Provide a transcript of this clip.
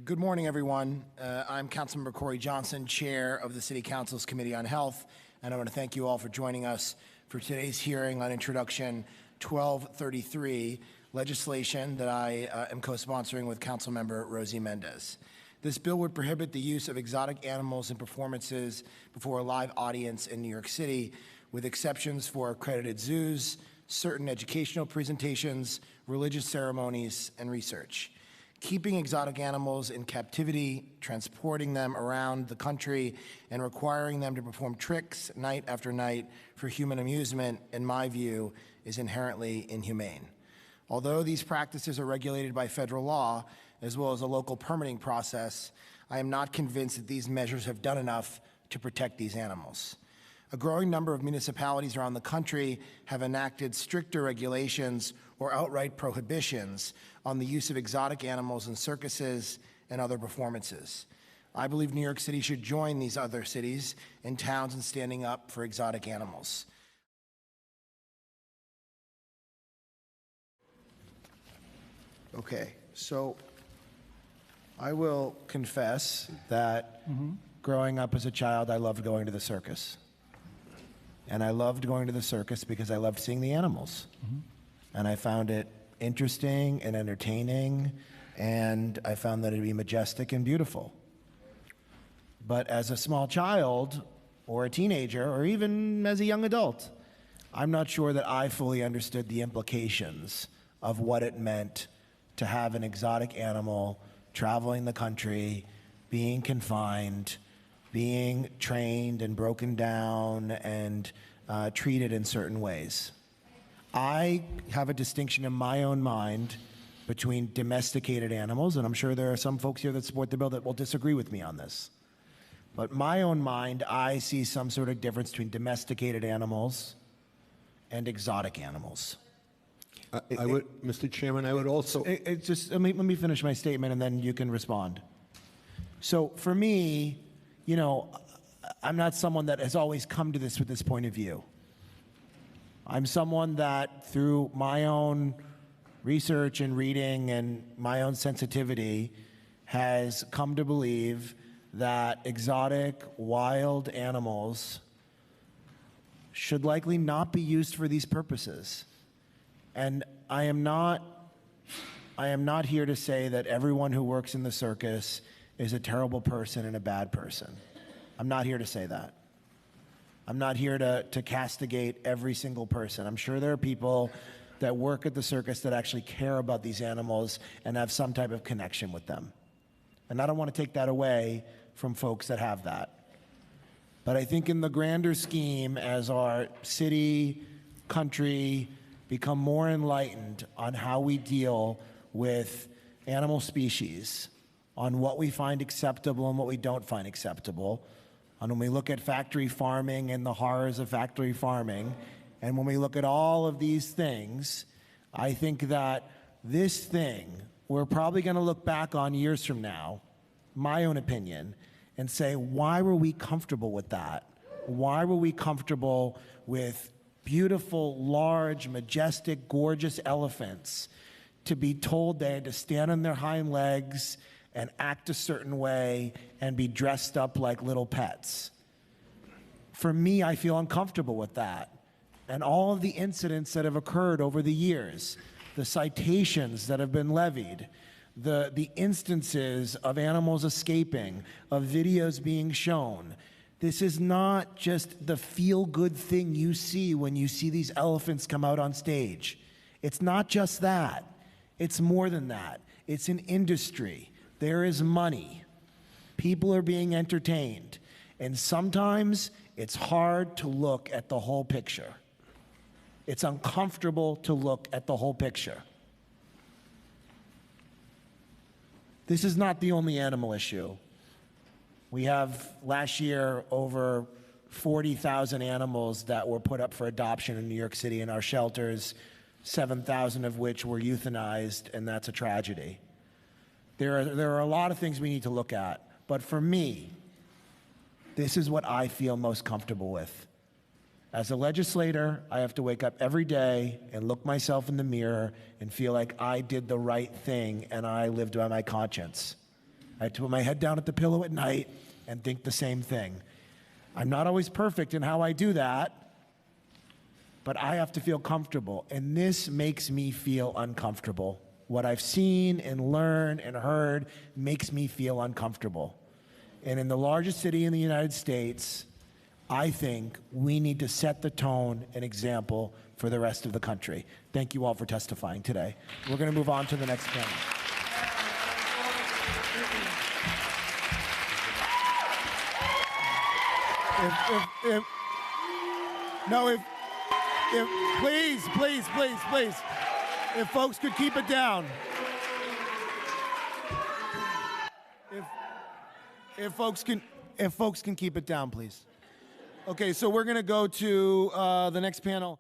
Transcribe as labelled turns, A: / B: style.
A: Good morning, everyone. I'm Councilmember Corey Johnson, Chair of the City Council's Committee on Health, and I want to thank you all for joining us for today's hearing on Introduction 1233, legislation that I am co-sponsoring with Councilmember Rosie Mendez. This bill would prohibit the use of exotic animals in performances before a live audience in New York City, with exceptions for accredited zoos, certain educational presentations, religious ceremonies, and research. Keeping exotic animals in captivity, transporting them around the country, and requiring them to perform tricks night after night for human amusement, in my view, is inherently inhumane. Although these practices are regulated by federal law, as well as a local permitting process, I am not convinced that these measures have done enough to protect these animals. A growing number of municipalities around the country have enacted stricter regulations or outright prohibitions on the use of exotic animals in circuses and other performances. I believe New York City should join these other cities and towns in standing up for exotic animals. Okay, so I will confess that growing up as a child, I loved going to the circus. And I loved going to the circus because I loved seeing the animals. And I found it interesting and entertaining, and I found that it'd be majestic and beautiful. But as a small child, or a teenager, or even as a young adult, I'm not sure that I fully understood the implications of what it meant to have an exotic animal traveling the country, being confined, being trained and broken down and treated in certain ways. I have a distinction in my own mind between domesticated animals, and I'm sure there are some folks here that support the bill that will disagree with me on this. But my own mind, I see some sort of difference between domesticated animals and exotic animals.
B: I would, Mr. Chairman, I would also...
A: Let me finish my statement and then you can respond. So for me, you know, I'm not someone that has always come to this with this point of view. I'm someone that, through my own research and reading and my own sensitivity, has come to believe that exotic, wild animals should likely not be used for these purposes. And I am not here to say that everyone who works in the circus is a terrible person and a bad person. I'm not here to say that. I'm not here to castigate every single person. I'm sure there are people that work at the circus that actually care about these animals and have some type of connection with them. And I don't want to take that away from folks that have that. But I think in the grander scheme, as our city, country become more enlightened on how we deal with animal species, on what we find acceptable and what we don't find acceptable, and when we look at factory farming and the horrors of factory farming, and when we look at all of these things, I think that this thing, we're probably going to look back on years from now, my own opinion, and say, why were we comfortable with that? Why were we comfortable with beautiful, large, majestic, gorgeous elephants to be told they had to stand on their hind legs and act a certain way and be dressed up like little pets? For me, I feel uncomfortable with that. And all of the incidents that have occurred over the years, the citations that have been levied, the instances of animals escaping, of videos being shown, this is not just the feel-good thing you see when you see these elephants come out on stage. It's not just that. It's more than that. It's an industry. There is money. People are being entertained. And sometimes it's hard to look at the whole picture. It's uncomfortable to look at the whole picture. This is not the only animal issue. We have, last year, over 40,000 animals that were put up for adoption in New York City in our shelters, 7,000 of which were euthanized, and that's a tragedy. There are a lot of things we need to look at, but for me, this is what I feel most comfortable with. As a legislator, I have to wake up every day and look myself in the mirror and feel like I did the right thing and I lived by my conscience. I had to put my head down at the pillow at night and think the same thing. I'm not always perfect in how I do that, but I have to feel comfortable. And this makes me feel uncomfortable. What I've seen and learned and heard makes me feel uncomfortable. And in the largest city in the United States, I think we need to set the tone and example for the rest of the country. Thank you all for testifying today. We're going to move on to the next panel. Please, if folks could keep it down. If folks can keep it down, please. Okay, so we're going to go to the next panel.